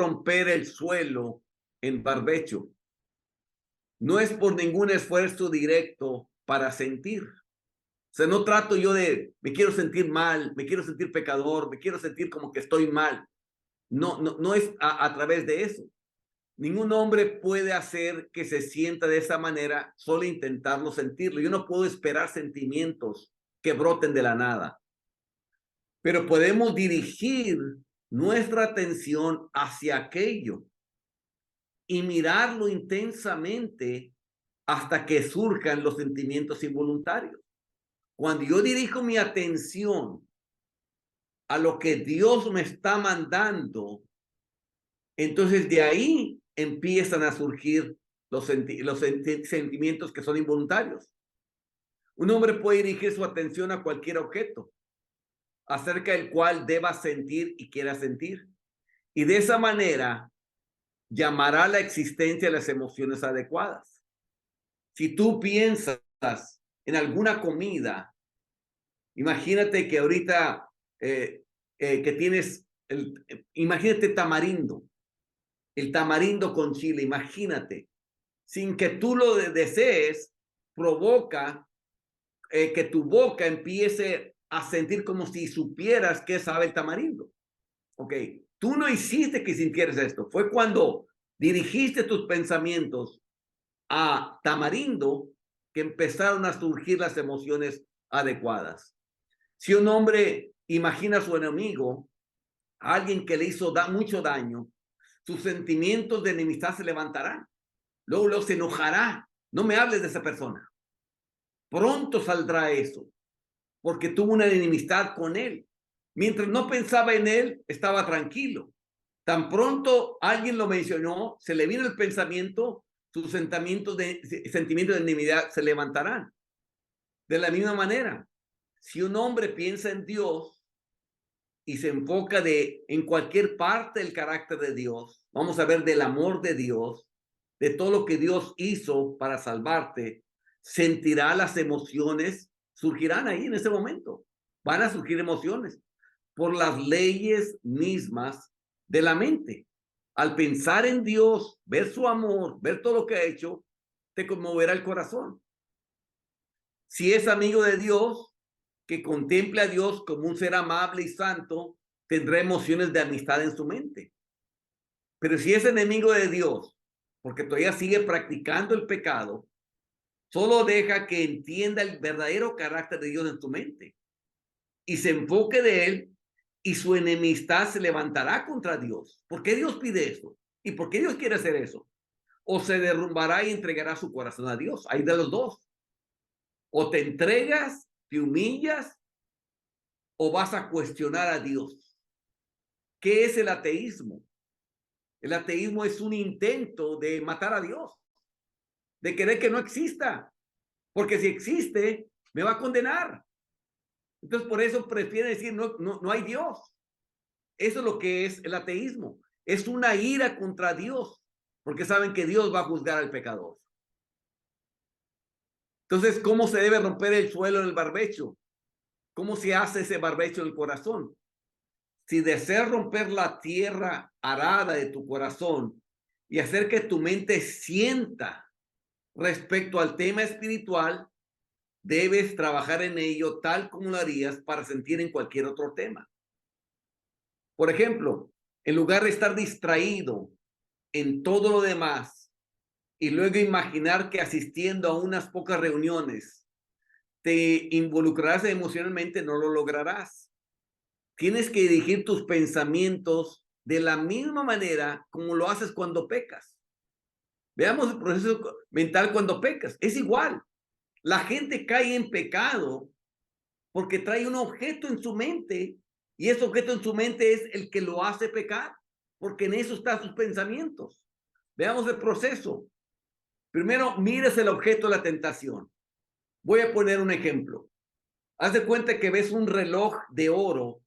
romper el suelo en barbecho. No es por ningún esfuerzo directo para sentir. O sea, no trato yo de, me quiero sentir mal, me quiero sentir pecador, me quiero sentir como que estoy mal. No es a través de eso. Ningún hombre puede hacer que se sienta de esa manera, solo intentarlo sentirlo. Yo no puedo esperar sentimientos que broten de la nada. Pero podemos dirigir nuestra atención hacia aquello y mirarlo intensamente hasta que surjan los sentimientos involuntarios. Cuando yo dirijo mi atención a lo que Dios me está mandando, entonces de ahí empiezan a surgir los sentimientos que son involuntarios. Un hombre puede dirigir su atención a cualquier objeto acerca del cual deba sentir y quiera sentir. Y de esa manera llamará a la existencia las emociones adecuadas. Si tú piensas en alguna comida, imagínate que ahorita que tienes, imagínate tamarindo, el tamarindo con chile, imagínate, sin que tú lo desees, provoca que tu boca empiece a sentir como si supieras qué sabe el tamarindo. Ok, tú no hiciste que sintieras esto, fue cuando dirigiste tus pensamientos a tamarindo que empezaron a surgir las emociones adecuadas. Si un hombre imagina a su enemigo, a alguien que le hizo mucho daño, sus sentimientos de enemistad se levantarán. Luego se enojará. No me hables de esa persona. Pronto saldrá eso, porque tuvo una enemistad con él. Mientras no pensaba en él, estaba tranquilo. Tan pronto alguien lo mencionó, se le vino el pensamiento, sus sentimientos de enemistad se levantarán. De la misma manera, si un hombre piensa en Dios y se enfoca en cualquier parte del carácter de Dios, vamos a ver del amor de Dios, de todo lo que Dios hizo para salvarte, sentirá las emociones, surgirán ahí en ese momento. Van a surgir emociones por las leyes mismas de la mente. Al pensar en Dios, ver su amor, ver todo lo que ha hecho, te conmoverá el corazón. Si es amigo de Dios, que contemple a Dios como un ser amable y santo, tendrá emociones de amistad en su mente. Pero si es enemigo de Dios, porque todavía sigue practicando el pecado, solo deja que entienda el verdadero carácter de Dios en su mente y se enfoque de él, y su enemistad se levantará contra Dios. ¿Por qué Dios pide eso? ¿Y por qué Dios quiere hacer eso? O se derrumbará y entregará su corazón a Dios. Hay de los dos. O te entregas, te humillas, o vas a cuestionar a Dios. ¿Qué es el ateísmo? El ateísmo es un intento de matar a Dios, de querer que no exista, porque si existe, me va a condenar. Entonces, por eso prefiere decir, no hay Dios. Eso es lo que es el ateísmo. Es una ira contra Dios, porque saben que Dios va a juzgar al pecador. Entonces, ¿cómo se debe romper el suelo en el barbecho? ¿Cómo se hace ese barbecho en el corazón? Si deseas romper la tierra arada de tu corazón y hacer que tu mente sienta respecto al tema espiritual, debes trabajar en ello tal como lo harías para sentir en cualquier otro tema. Por ejemplo, en lugar de estar distraído en todo lo demás y luego imaginar que asistiendo a unas pocas reuniones te involucrarás emocionalmente, no lo lograrás. Tienes que dirigir tus pensamientos de la misma manera como lo haces cuando pecas. Veamos el proceso mental cuando pecas. Es igual. La gente cae en pecado porque trae un objeto en su mente y ese objeto en su mente es el que lo hace pecar, porque en eso están sus pensamientos. Veamos el proceso. Primero, mires el objeto de la tentación. Voy a poner un ejemplo. Haz de cuenta que ves un reloj de oro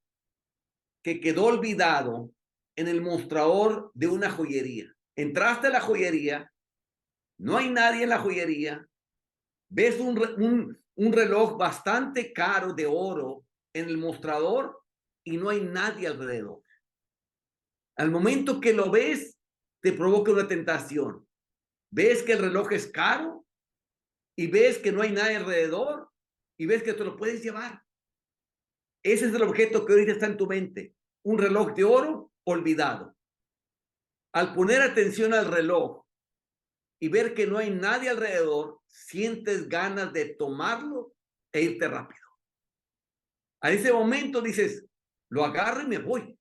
que quedó olvidado en el mostrador de una joyería. Entraste a la joyería, no hay nadie en la joyería, ves un reloj bastante caro de oro en el mostrador y no hay nadie alrededor. Al momento que lo ves, te provoca una tentación. Ves que el reloj es caro y ves que no hay nadie alrededor y ves que te lo puedes llevar. Ese es el objeto que ahorita está en tu mente. Un reloj de oro olvidado. Al poner atención al reloj y ver que no hay nadie alrededor, sientes ganas de tomarlo e irte rápido. A ese momento dices, lo agarro y me voy.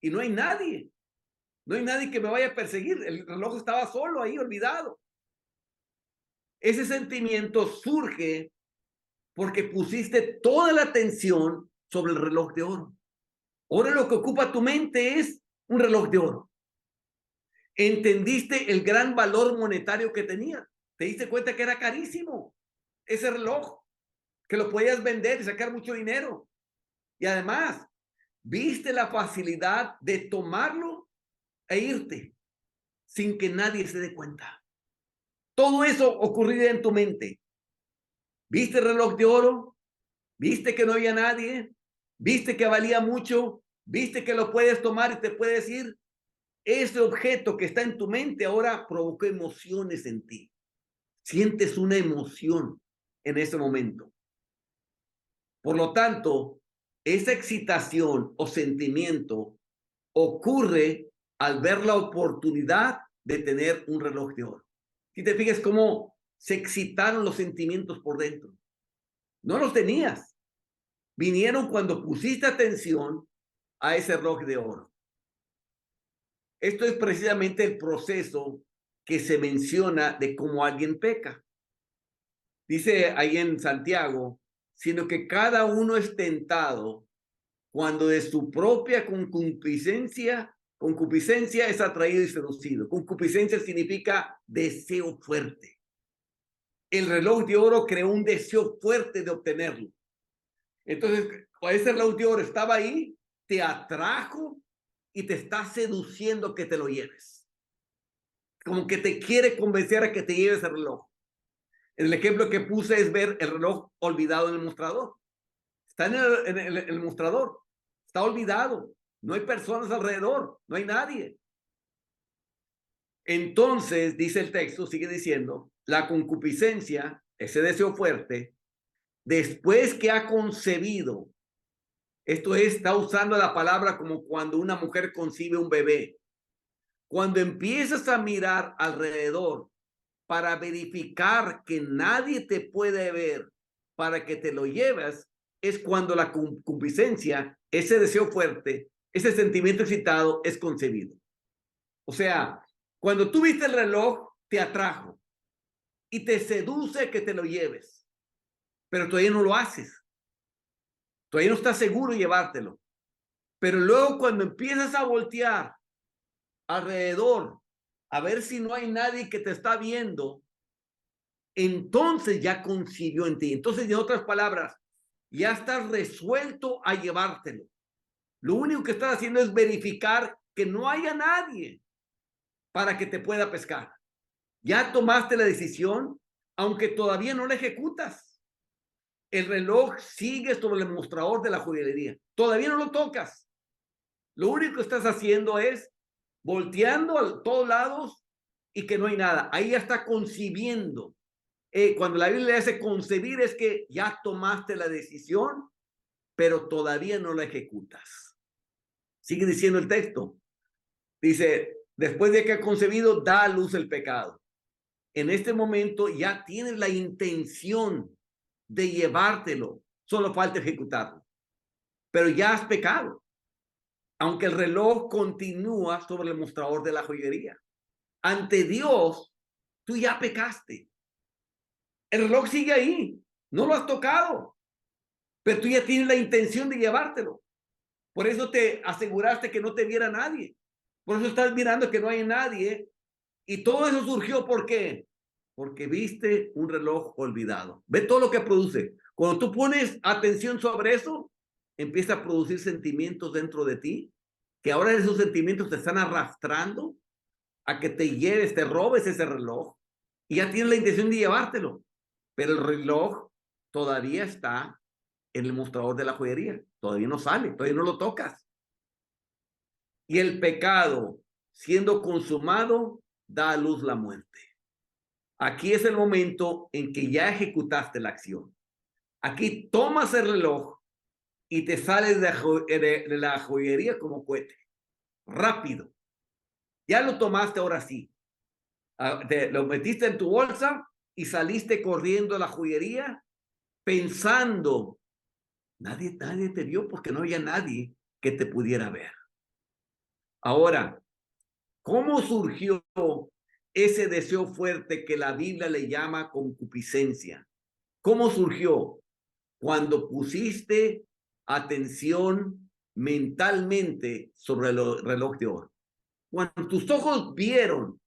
Y no hay nadie. No hay nadie que me vaya a perseguir. El reloj estaba solo ahí, olvidado. Ese sentimiento surge porque pusiste toda la atención sobre el reloj de oro. Ahora lo que ocupa tu mente es un reloj de oro. Entendiste el gran valor monetario que tenía. Te diste cuenta que era carísimo ese reloj, que lo podías vender y sacar mucho dinero. Y además, viste la facilidad de tomarlo e irte sin que nadie se dé cuenta. Todo eso ocurriría en tu mente. ¿Viste el reloj de oro? ¿Viste que no había nadie? ¿Viste que valía mucho? ¿Viste que lo puedes tomar y te puedes ir? Ese objeto que está en tu mente ahora provocó emociones en ti. Sientes una emoción en ese momento. Por lo tanto, esa excitación o sentimiento ocurre al ver la oportunidad de tener un reloj de oro. Si te fijas cómo se excitaron los sentimientos por dentro. No los tenías. Vinieron cuando pusiste atención a ese reloj de oro. Esto es precisamente el proceso que se menciona de cómo alguien peca. Dice ahí en Santiago, sino que cada uno es tentado cuando de su propia concupiscencia es atraído y seducido. Concupiscencia significa deseo fuerte. El reloj de oro creó un deseo fuerte de obtenerlo. Entonces, ese reloj de oro estaba ahí, te atrajo y te está seduciendo que te lo lleves. Como que te quiere convencer a que te lleves el reloj. El ejemplo que puse es ver el reloj olvidado en el mostrador. Está en el mostrador. Está olvidado. No hay personas alrededor. No hay nadie. Entonces, dice el texto, sigue diciendo, la concupiscencia, ese deseo fuerte, después que ha concebido, esto es, está usando la palabra como cuando una mujer concibe un bebé. Cuando empiezas a mirar alrededor para verificar que nadie te puede ver para que te lo lleves, es cuando la concupiscencia, ese deseo fuerte, ese sentimiento excitado es concebido. O sea, cuando tú viste el reloj, te atrajo y te seduce que te lo lleves, pero todavía no lo haces. Todavía no estás seguro de llevártelo. Pero luego cuando empiezas a voltear alrededor a ver si no hay nadie que te está viendo, entonces ya concibió en ti. Entonces, en otras palabras, ya estás resuelto a llevártelo. Lo único que estás haciendo es verificar que no haya nadie para que te pueda pescar. Ya tomaste la decisión, aunque todavía no la ejecutas. El reloj sigue sobre el mostrador de la joyería. Todavía no lo tocas. Lo único que estás haciendo es volteando a todos lados y que no hay nada. Ahí ya está concibiendo. Cuando la Biblia dice concebir es que ya tomaste la decisión, pero todavía no la ejecutas. Sigue diciendo el texto. Dice, después de que ha concebido, da a luz el pecado. En este momento ya tienes la intención de llevártelo. Solo falta ejecutarlo. Pero ya has pecado. Aunque el reloj continúa sobre el mostrador de la joyería. Ante Dios, tú ya pecaste. El reloj sigue ahí. No lo has tocado. Pero tú ya tienes la intención de llevártelo. Por eso te aseguraste que no te viera nadie. Por eso estás mirando que no hay nadie. Y todo eso surgió, ¿por qué? Porque viste un reloj olvidado. Ve todo lo que produce. Cuando tú pones atención sobre eso, empieza a producir sentimientos dentro de ti, que ahora esos sentimientos te están arrastrando a que te lleves, te robes ese reloj. Y ya tienes la intención de llevártelo. Pero el reloj todavía está en el mostrador de la joyería. Todavía no sale, todavía no lo tocas. y el pecado, siendo consumado, da a luz la muerte. Aquí es el momento en que ya ejecutaste la acción. Aquí tomas el reloj y te sales de la joyería como cohete. Rápido. Ya lo tomaste ahora sí. Lo metiste en tu bolsa y saliste corriendo a la joyería pensando, nadie te vio porque no había nadie que te pudiera ver. Ahora, ¿cómo surgió ese deseo fuerte que la Biblia le llama concupiscencia? ¿Cómo surgió? Cuando pusiste atención mentalmente sobre el reloj de oro. Cuando tus ojos vieron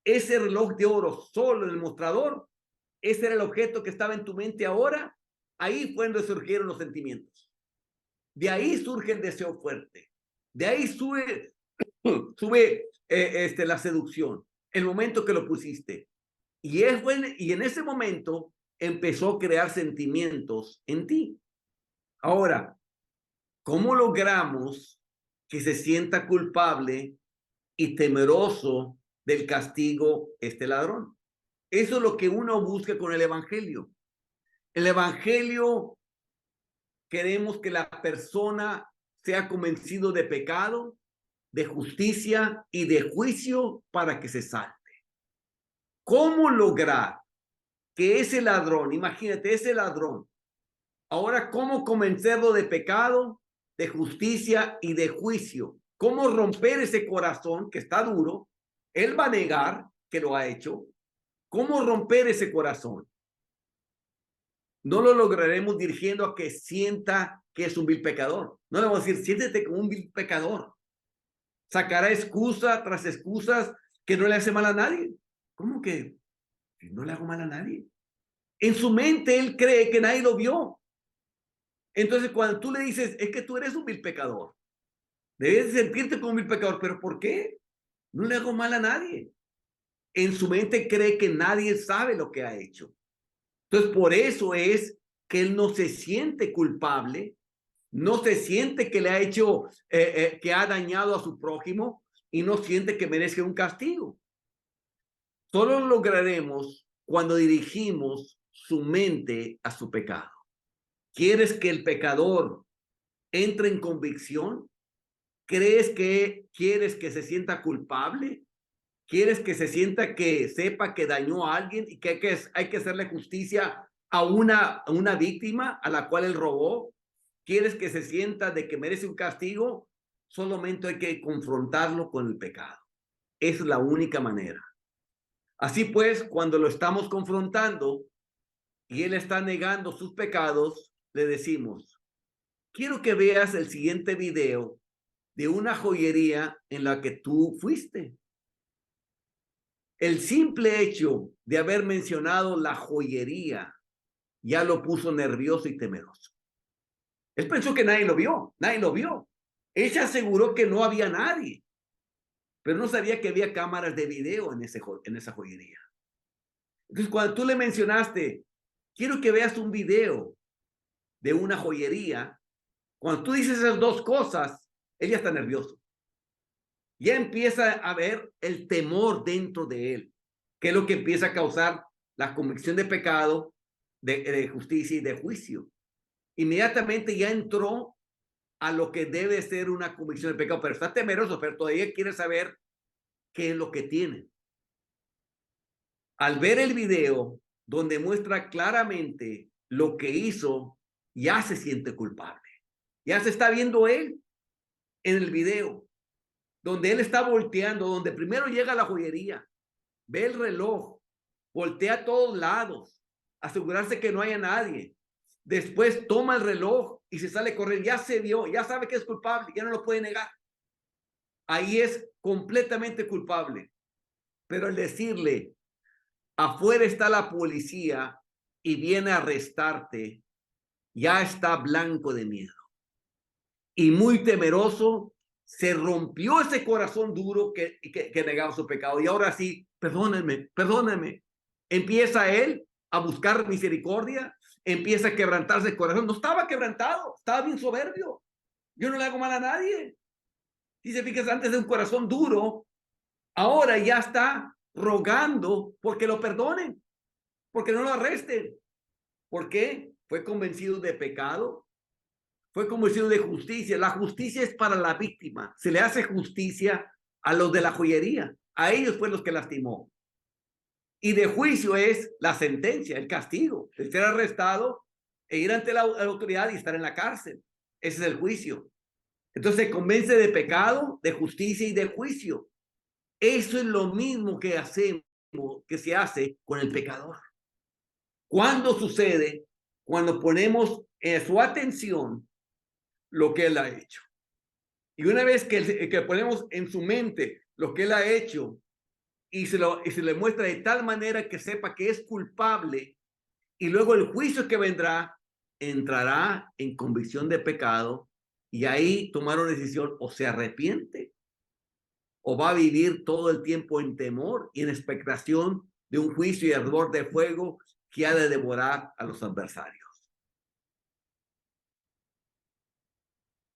ese reloj de oro solo en el mostrador, ese era el objeto que estaba en tu mente ahora, ahí fue donde surgieron los sentimientos. De ahí surge el deseo fuerte. De ahí sube la seducción, el momento que lo pusiste. Y en ese momento empezó a crear sentimientos en ti. Ahora, ¿cómo logramos que se sienta culpable y temeroso del castigo este ladrón? Eso es lo que uno busca con el evangelio. El evangelio, queremos que la persona sea convencido de pecado, de justicia y de juicio para que se salve. ¿Cómo lograr que ese ladrón, imagínate, ese ladrón, ahora cómo convencerlo de pecado, de justicia y de juicio? ¿Cómo romper ese corazón que está duro? Él va a negar que lo ha hecho. ¿Cómo romper ese corazón? No lo lograremos dirigiendo a que sienta que es un vil pecador. No le vamos a decir, siéntete como un vil pecador. Sacará excusa tras excusas que no le hace mal a nadie. ¿Cómo que no le hago mal a nadie? En su mente él cree que nadie lo vio. Entonces cuando tú le dices, es que tú eres un vil pecador, debes sentirte como un vil pecador, pero ¿por qué? No le hago mal a nadie. En su mente cree que nadie sabe lo que ha hecho. Entonces por eso es que él no se siente culpable, no se siente que le ha hecho, que ha dañado a su prójimo y no siente que merezca un castigo. Solo lo lograremos cuando dirigimos su mente a su pecado. ¿Quieres que el pecador entre en convicción? ¿Quieres que se sienta culpable? ¿Quieres que se sienta que sepa que dañó a alguien y que hay que hacerle justicia a una víctima a la cual él robó? ¿Quieres que se sienta de que merece un castigo? Solamente hay que confrontarlo con el pecado. Es la única manera. Así pues, cuando lo estamos confrontando y él está negando sus pecados, le decimos, quiero que veas el siguiente video de una joyería en la que tú fuiste. El simple hecho de haber mencionado la joyería ya lo puso nervioso y temeroso. Él pensó que nadie lo vio, nadie lo vio. Ella aseguró que no había nadie, pero no sabía que había cámaras de video en esa joyería. Entonces, cuando tú le mencionaste, quiero que veas un video de una joyería, cuando tú dices esas dos cosas, ella está nervioso. Ya empieza a ver el temor dentro de él, que es lo que empieza a causar la convicción de pecado, de justicia y de juicio. Inmediatamente ya entró a lo que debe ser una convicción de pecado, pero está temeroso, pero todavía quiere saber qué es lo que tiene. Al ver el video donde muestra claramente lo que hizo, ya se siente culpable. Ya se está viendo él en el video, donde él está volteando, donde primero llega a la joyería, ve el reloj, voltea a todos lados, asegurarse que no haya nadie. Después toma el reloj y se sale a correr. Ya se vio, ya sabe que es culpable, ya no lo puede negar. Ahí es completamente culpable. Pero al decirle, afuera está la policía y viene a arrestarte, ya está blanco de miedo. Y muy temeroso, se rompió ese corazón duro que negaba su pecado. Y ahora sí, perdónenme, perdónenme. Empieza él a buscar misericordia, empieza a quebrantarse el corazón. No estaba quebrantado, estaba bien soberbio. Yo no le hago mal a nadie. Si se fijas, antes de un corazón duro, ahora ya está rogando porque lo perdonen, porque no lo arresten. ¿Por qué? Fue convencido de pecado, fue convencido de justicia. La justicia es para la víctima. Se le hace justicia a los de la joyería. A ellos fue los que lastimó. Y de juicio es la sentencia, el castigo, el ser arrestado e ir ante la autoridad y estar en la cárcel. Ese es el juicio. Entonces se convence de pecado, de justicia y de juicio. Eso es lo mismo que hacemos, que se hace con el pecador. ¿Cuándo sucede? Cuando ponemos en su atención lo que él ha hecho. Y una vez que ponemos en su mente lo que él ha hecho y se le muestra de tal manera que sepa que es culpable, y luego el juicio que vendrá entrará en convicción de pecado, y ahí tomar una decisión: o se arrepiente o va a vivir todo el tiempo en temor y en expectación de un juicio y ardor de fuego que ha de devorar a los adversarios.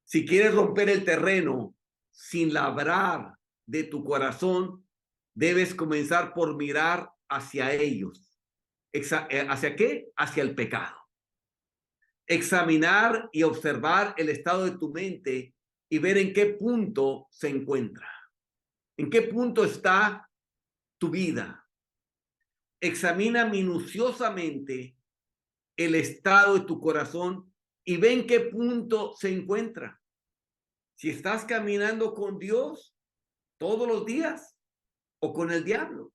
Si quieres romper el terreno sin labrar de tu corazón, debes comenzar por mirar hacia ellos. ¿Hacia qué? Hacia el pecado. Examinar y observar el estado de tu mente y ver en qué punto se encuentra. ¿En qué punto está tu vida? Examina minuciosamente el estado de tu corazón y ve en qué punto se encuentra. Si estás caminando con Dios todos los días o con el diablo.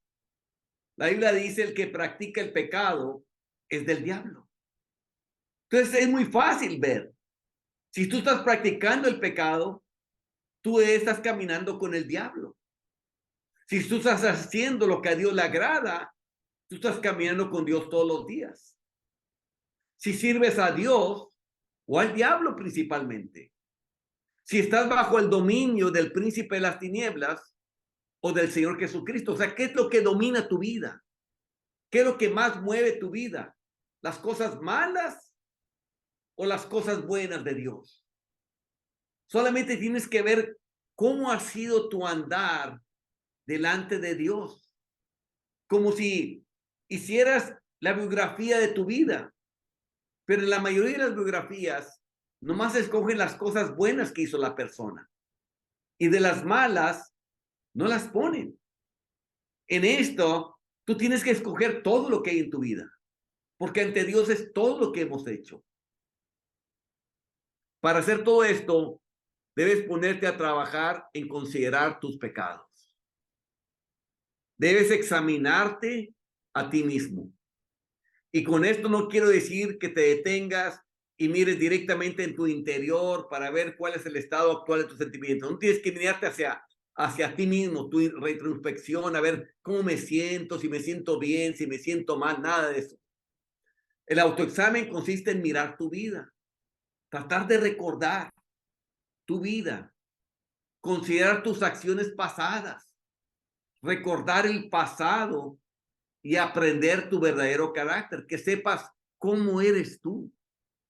La Biblia dice: el que practica el pecado es del diablo. Entonces es muy fácil ver. Si tú estás practicando el pecado, tú estás caminando con el diablo. Si tú estás haciendo lo que a Dios le agrada, tú estás caminando con Dios todos los días. Si sirves a Dios o al diablo principalmente. Si estás bajo el dominio del príncipe de las tinieblas o del Señor Jesucristo. O sea, ¿qué es lo que domina tu vida? ¿Qué es lo que más mueve tu vida? ¿Las cosas malas o las cosas buenas de Dios? Solamente tienes que ver cómo ha sido tu andar delante de Dios. Como si hicieras la biografía de tu vida. Pero en la mayoría de las biografías, nomás escogen las cosas buenas que hizo la persona. Y de las malas, no las ponen. En esto, tú tienes que escoger todo lo que hay en tu vida. Porque ante Dios es todo lo que hemos hecho. Para hacer todo esto, debes ponerte a trabajar en considerar tus pecados. Debes examinarte a ti mismo. Y con esto no quiero decir que te detengas y mires directamente en tu interior para ver cuál es el estado actual de tus sentimientos. No tienes que mirarte hacia ti mismo, tu retrospección, a ver cómo me siento, si me siento bien, si me siento mal, nada de eso. El autoexamen consiste en mirar tu vida, tratar de recordar tu vida, considerar tus acciones pasadas, recordar el pasado y aprender tu verdadero carácter, que sepas cómo eres tú,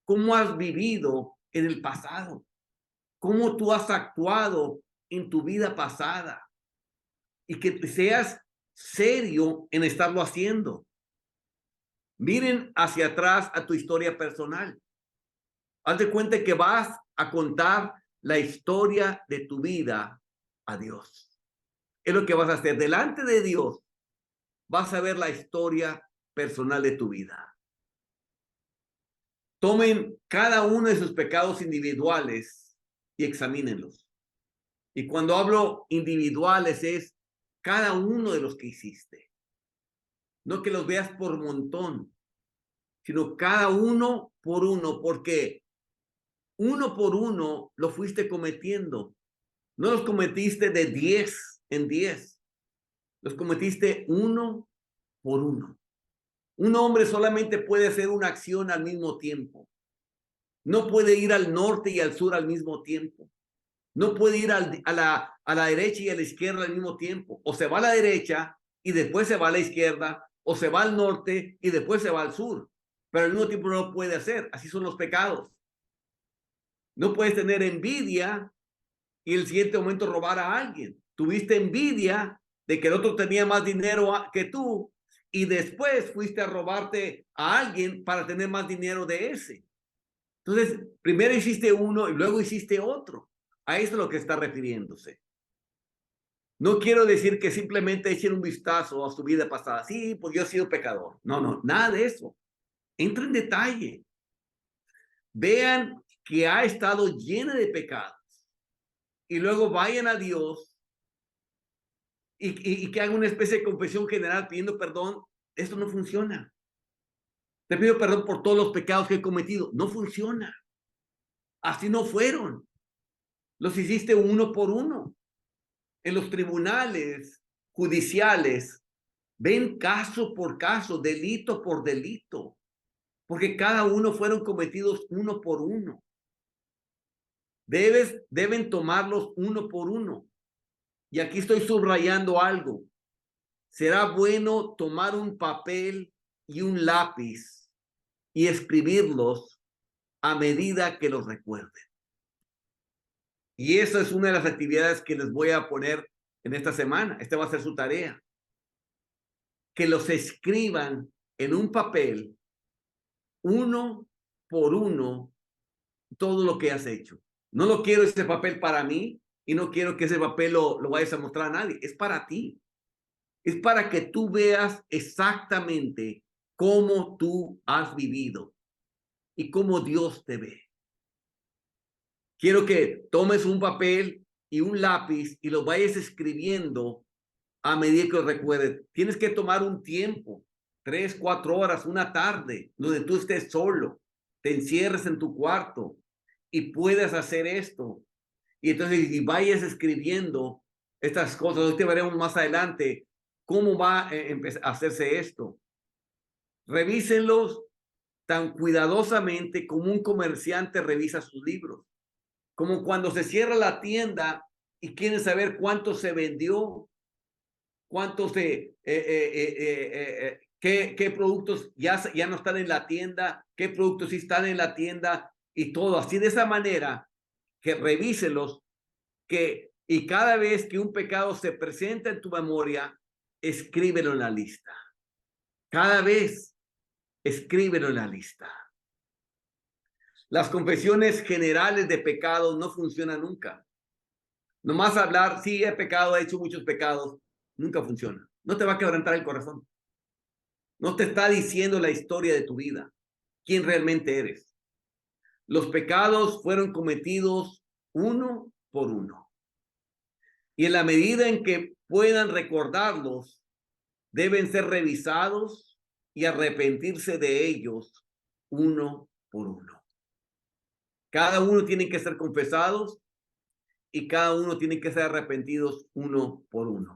cómo has vivido en el pasado, cómo tú has actuado en tu vida pasada y que seas serio en estarlo haciendo. Miren hacia atrás a tu historia personal. Haz de cuenta que vas a contar la historia de tu vida a Dios. Es lo que vas a hacer. Delante de Dios vas a ver la historia personal de tu vida. Tomen cada uno de sus pecados individuales y examínenlos. Y cuando hablo individuales es cada uno de los que hiciste. No que los veas por montón, sino cada uno por uno, porque uno por uno lo fuiste cometiendo. No los cometiste de 10 en 10. Los cometiste uno por uno. Un hombre solamente puede hacer una acción al mismo tiempo. No puede ir al norte y al sur al mismo tiempo. No puede ir a la derecha y a la izquierda al mismo tiempo. O se va a la derecha y después se va a la izquierda, o se va al norte y después se va al sur. Pero al mismo tiempo no lo puede hacer. Así son los pecados. No puedes tener envidia y el siguiente momento robar a alguien. Tuviste envidia de que el otro tenía más dinero que tú y después fuiste a robarte a alguien para tener más dinero de ese. Entonces, primero hiciste uno y luego hiciste otro. A eso es lo que está refiriéndose. No quiero decir que simplemente echen un vistazo a su vida pasada. Sí, pues yo he sido pecador. No, no, nada de eso. Entra en detalle. Vean que ha estado llena de pecados. Y luego vayan a Dios y que hagan una especie de confesión general pidiendo perdón. Esto no funciona. Te pido perdón por todos los pecados que he cometido. No funciona. Así no fueron. Los hiciste uno por uno. En los tribunales judiciales ven caso por caso, delito por delito, porque cada uno fueron cometidos uno por uno. Deben tomarlos uno por uno. Y aquí estoy subrayando algo. Será bueno tomar un papel y un lápiz y escribirlos a medida que los recuerden. Y esa es una de las actividades que les voy a poner en esta semana. Esta va a ser su tarea. Que los escriban en un papel, uno por uno, todo lo que has hecho. No lo quiero ese papel para mí y no quiero que ese papel lo vayas a mostrar a nadie. Es para ti. Es para que tú veas exactamente cómo tú has vivido y cómo Dios te ve. Quiero que tomes un papel y un lápiz y lo vayas escribiendo a medida que lo recuerdes. Tienes que tomar un tiempo, 3, 4 horas, una tarde, donde tú estés solo, te encierres en tu cuarto y puedas hacer esto. Y entonces, y vayas escribiendo estas cosas. Hoy te veremos más adelante cómo va a hacerse esto. Revísenlos tan cuidadosamente como un comerciante revisa sus libros. Como cuando se cierra la tienda y quieren saber cuánto se vendió, cuántos qué productos ya no están en la tienda, qué productos sí están en la tienda y todo. Así de esa manera que revíselos y cada vez que un pecado se presenta en tu memoria, escríbelo en la lista. Cada vez, escríbelo en la lista. Las confesiones generales de pecados no funcionan nunca. Nomás hablar, sí, he pecado, he hecho muchos pecados, nunca funciona. No te va a quebrantar el corazón. No te está diciendo la historia de tu vida, quién realmente eres. Los pecados fueron cometidos uno por uno. Y en la medida en que puedan recordarlos, deben ser revisados y arrepentirse de ellos uno por uno. Cada uno tiene que ser confesados y cada uno tiene que ser arrepentidos uno por uno.